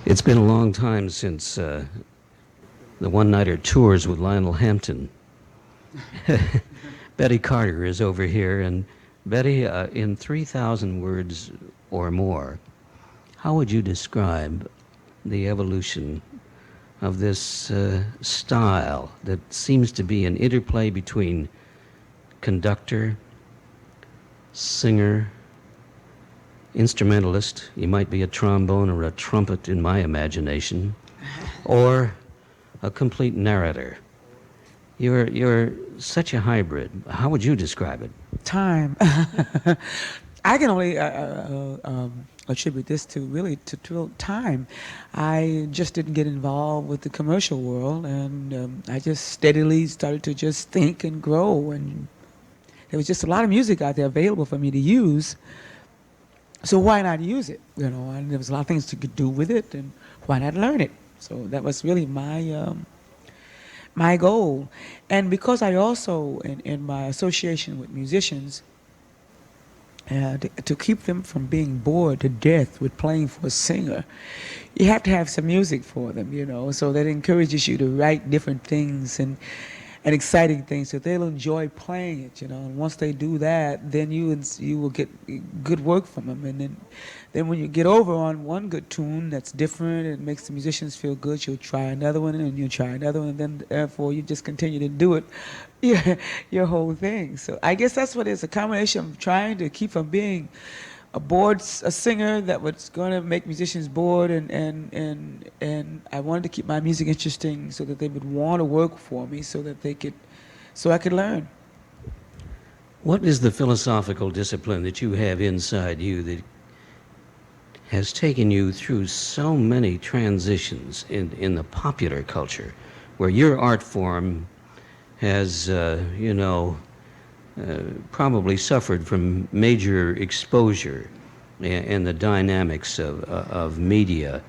It's been a long time since the one-nighter tours with Lionel Hampton. Betty Carter is over here, and Betty, in 3,000 words or more, how would you describe the evolution of this style that seems to be an interplay between conductor, singer, instrumentalist, you might be a trombone or a trumpet in my imagination, or a complete narrator. You're such a hybrid. How would you describe it? Time. I can only attribute this to really to time. I just didn't get involved with the commercial world, and I just steadily started to just think and grow. And there was just a lot of music out there available for me to use. So why not use it? You know, and there was a lot of things you could do with it, and why not learn it? So that was really my goal. And because I also, in my association with musicians, to keep them from being bored to death with playing for a singer, you have to have some music for them, you know. So that encourages you to write different things and exciting things, so they'll enjoy playing it, you know. And once they do that, then you will get good work from them. And then when you get over on one good tune that's different and makes the musicians feel good, you'll try another one, and you try another one, and then therefore you just continue to do it, your whole thing. So I guess that's what it is, a combination of trying to keep from being a singer that was going to make musicians bored, and I wanted to keep my music interesting so that they would want to work for me, so I could learn. What is the philosophical discipline that you have inside you that has taken you through so many transitions in the popular culture, where your art form has, probably suffered from major exposure and the dynamics of media,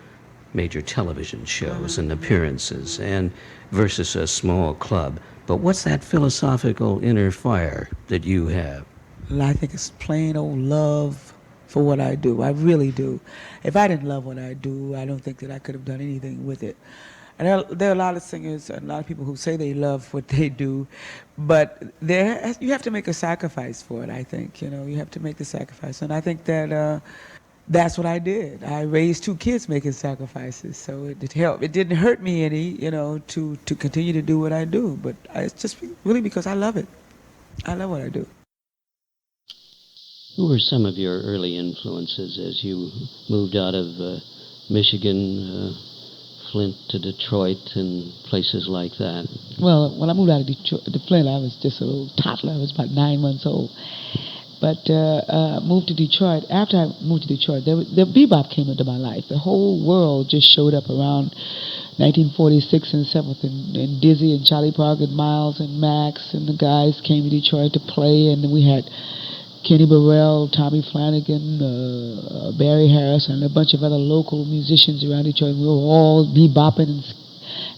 major television shows and appearances, and versus a small club. But what's that philosophical inner fire that you have? And I think it's plain old love for what I do. I really do. If I didn't love what I do, I don't think that I could have done anything with it. And there are a lot of singers and a lot of people who say they love what they do, but you have to make a sacrifice for it, I think. You know, you have to make the sacrifice. And I think that that's what I did. I raised two kids making sacrifices, so it helped. It didn't hurt me any, you know, to continue to do what I do, but it's just really because I love it. I love what I do. Who were some of your early influences as you moved out of Michigan, Flint to Detroit and places like that? Well, when I moved out of Detroit to Flint, I was just a little toddler. I was about 9 months old. But moved to Detroit. After I moved to Detroit, the Be-Bop came into my life. The whole world just showed up around 1946 and 7th, and Dizzy and Charlie Parker and Miles and Max and the guys came to Detroit to play, and then we had Kenny Burrell, Tommy Flanagan, Barry Harris, and a bunch of other local musicians around Detroit. We were all bebopping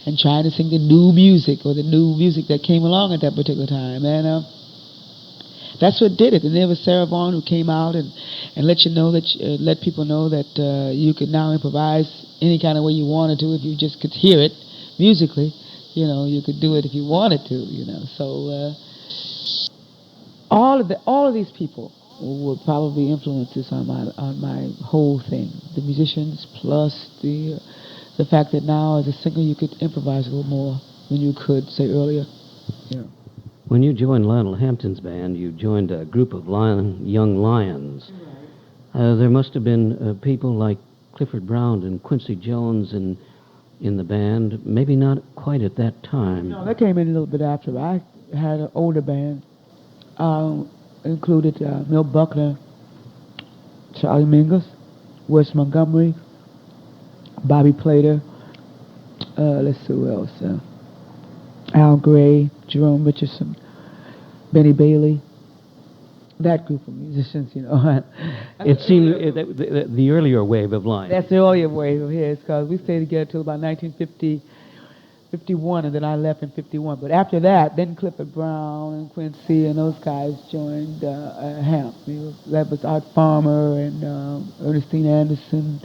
and trying to sing the new music, or the new music that came along at that particular time. And that's what did it. And there was Sarah Vaughan, who came out and let you know that let people know that you could now improvise any kind of way you wanted to if you just could hear it musically. You know, you could do it if you wanted to. You know, so all of these people were probably influences on my whole thing. The musicians plus the fact that now as a singer you could improvise a little more than you could say earlier. You know. When you joined Lionel Hampton's band, you joined a group of young lions. There must have been people like Clifford Brown and Quincy Jones in the band, maybe not quite at that time. No, that came in a little bit after. I had an older band, included Milt Buckner, Charlie Mingus, Wes Montgomery, Bobby Plater, let's see who else, Al Gray, Jerome Richardson, Benny Bailey, that group of musicians, you know. It seemed the earlier wave of Lions. That's the earlier wave of his, because we stayed together till about 1950, 51, and then I left in 51. But after that, then Clifford Brown and Quincy and those guys joined Hamp. That was Art Farmer and Ernestine Anderson.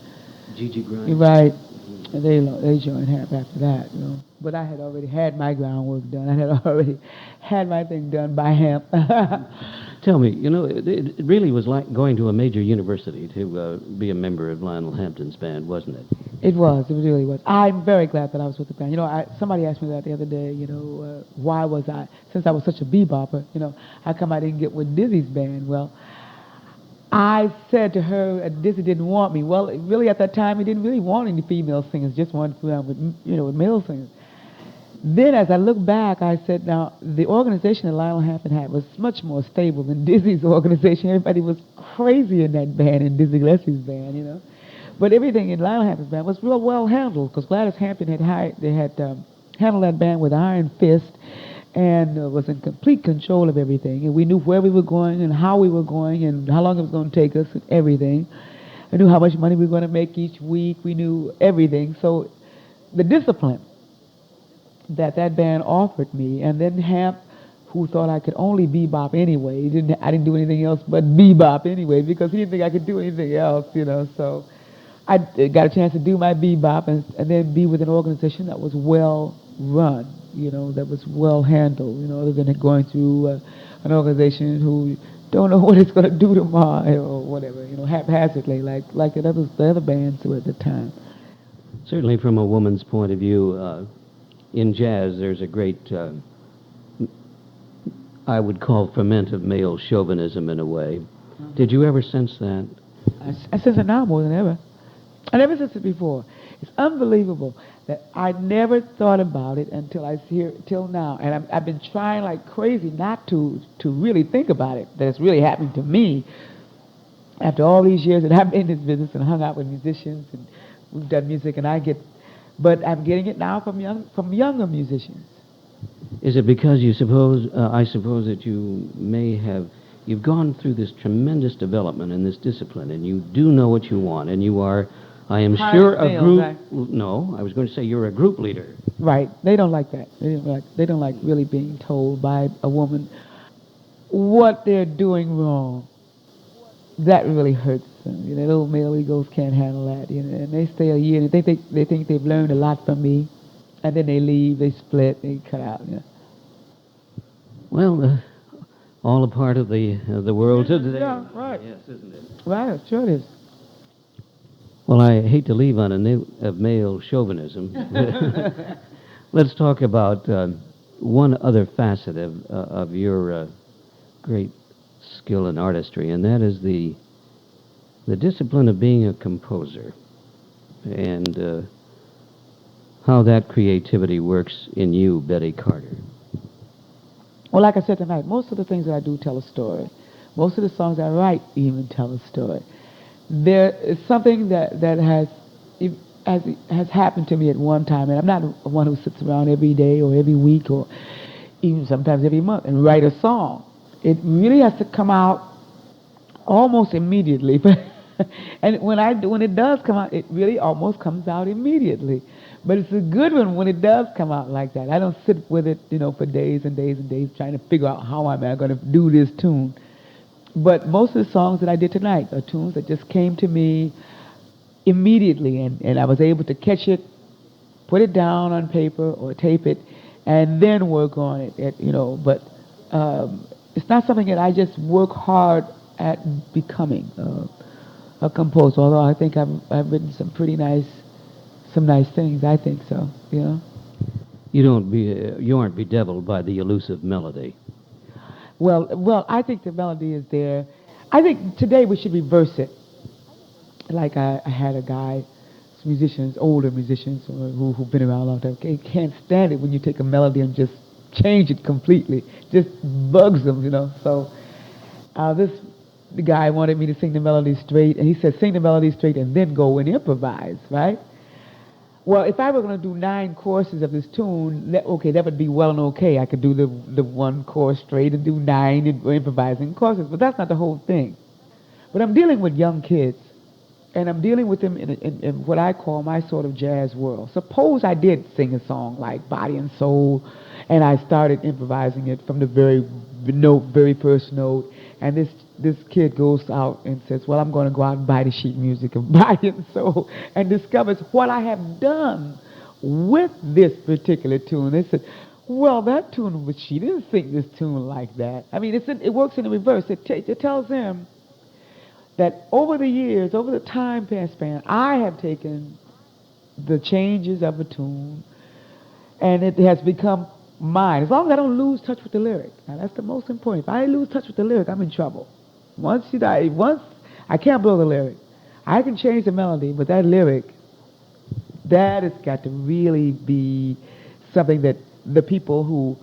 Gigi Grimes. Right. And they joined Hamp after that, you know. But I had already had my groundwork done. I had already had my thing done by Hamp. Tell me, it really was like going to a major university to be a member of Lionel Hampton's band, wasn't it? It was. It really was. I'm very glad that I was with the band. You know, somebody asked me that the other day. Why was I, since I was such a bebopper, how come I didn't get with Dizzy's band? Well, I said to her, Dizzy didn't want me. Well, really at that time, he didn't really want any female singers, just wanted to with, with male singers. Then, as I look back, I said, now, the organization that Lionel Hampton had was much more stable than Dizzy's organization. Everybody was crazy in that band, in Dizzy Gillespie's band. But everything in Lionel Hampton's band was real well handled, because Gladys Hampton had handled that band with iron fist and was in complete control of everything. And we knew where we were going and how we were going and how long it was going to take us and everything. We knew how much money we were going to make each week. We knew everything. So the discipline that band offered me, and then Hamp, who thought I could only bebop anyway. I didn't do anything else but bebop anyway, because he didn't think I could do anything else, So I got a chance to do my bebop and then be with an organization that was well run, that was well handled, other than going through an organization who don't know what it's going to do tomorrow or whatever, haphazardly, like the other bands were at the time. Certainly, from a woman's point of view, in jazz, there's a great, I would call ferment of male chauvinism in a way. Did you ever sense that? I sense it now more than ever. I never sensed it before. It's unbelievable that I never thought about it until I see it till now. And I've been trying like crazy not to really think about it, that it's really happening to me. After all these years that I've been in this business and hung out with musicians and we've done music, but I'm getting it now from younger musicians. Is it because I suppose that you've gone through this tremendous development in this discipline, and you do know what you want, and you are, I am sure, a group. Right? No, I was going to say you're a group leader. Right. They don't like that. They don't like really being told by a woman what they're doing wrong. That really hurts them. Little male egos can't handle that. And they stay a year and they think they've learned a lot from me, and then they leave, they split, they cut out. Well, all a part of the world today. Yeah, right. Yes, isn't it? Right, sure it is. Well, I hate to leave on a note of male chauvinism. Let's talk about one other facet of your great skill and artistry, and that is the discipline of being a composer, and how that creativity works in you, Betty Carter. Well, like I said tonight, most of the things that I do tell a story. Most of the songs I write even tell a story. There is something that has happened to me at one time, and I'm not one who sits around every day or every week or even sometimes every month and write a song. It really has to come out almost immediately. And when it does come out, it really almost comes out immediately. But it's a good one when it does come out like that. I don't sit with it, for days and days and days trying to figure out how am I going to do this tune. But most of the songs that I did tonight are tunes that just came to me immediately, and I was able to catch it, put it down on paper or tape it, and then work on it. But it's not something that I just work hard at becoming a composer. Although I think I've written some nice things. I think so. You aren't bedeviled by the elusive melody. Well, I think the melody is there. I think today we should reverse it. Like I had a guy, musicians, older musicians who've been around a long time, can't stand it when you take a melody and just change it completely. Just bugs them, So the guy wanted me to sing the melody straight, and he said, sing the melody straight and then go and improvise, right? Well, if I were going to do 9 courses of this tune, that would be well and okay. I could do the 1 course straight and do 9 improvising courses, but that's not the whole thing. But I'm dealing with young kids, and I'm dealing with them in what I call my sort of jazz world. Suppose I did sing a song like Body and Soul, and I started improvising it from the very first note, and this this kid goes out and says, well, I'm going to go out and buy the sheet music and buy it and discovers what I have done with this particular tune. They said, well, that tune, but she didn't sing this tune like that. I mean, it works in the reverse. It tells him that over the years, over the time span, I have taken the changes of a tune, and it has become mine. As long as I don't lose touch with the lyric. Now, that's the most important. If I lose touch with the lyric, I'm in trouble. Once I can't blow the lyric. I can change the melody, but that lyric, that has got to really be something that the people who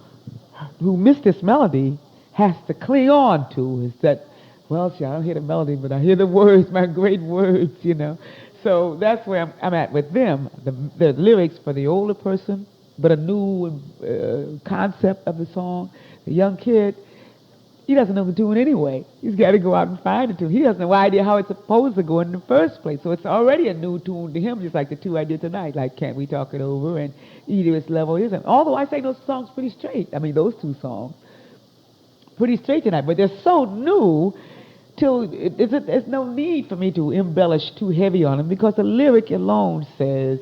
miss this melody has to cling on to. Is that, well, see, I don't hear the melody, but I hear the words, my great words, you know. So that's where I'm at with them. The lyrics for the older person, but a new concept of the song. The young kid, he doesn't know the tune anyway. He's got to go out and find the tune. He doesn't have no idea how it's supposed to go in the first place. So it's already a new tune to him, just like the two I did tonight, like Can't We Talk It Over and Either Level Isn't. Although I say those songs pretty straight. I mean, those two songs, pretty straight tonight. But they're so new, there's no need for me to embellish too heavy on them because the lyric alone says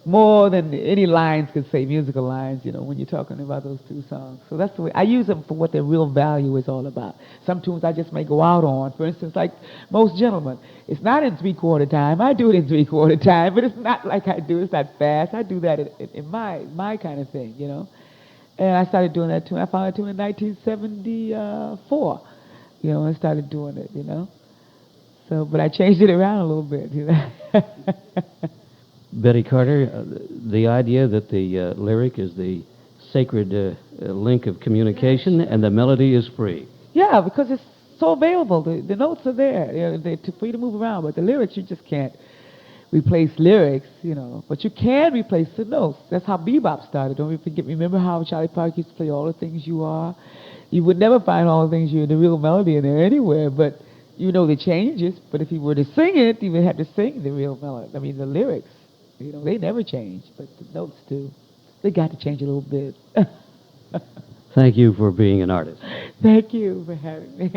more than any lines could say, musical lines, you know, when you're talking about those two songs. So that's the way I use them for what their real value is all about. Some tunes I just may go out on. For instance, like Most Gentlemen. It's not in three-quarter time. I do it in three-quarter time, but it's not like I do. It's not fast. I do that in my kind of thing, you know. And I started doing that tune. I found that tune in 1974. You know, I started doing it, you know. So, but I changed it around a little bit, you know. Betty Carter, the idea that the lyric is the sacred link of communication and the melody is free. Yeah, because it's so available. The notes are there. You know, they're for you to move around, but the lyrics, you just can't replace lyrics, you know. But you can replace the notes. That's how Be-Bop started. Don't we forget? Remember how Charlie Parker used to play All the Things You Are? You would never find All the Things You Are, the real melody in there anywhere, but you know the changes. But if you were to sing it, you would have to sing the real melody. I mean, the lyrics. You know, they never change, but the notes do. They got to change a little bit. Thank you for being an artist. Thank you for having me.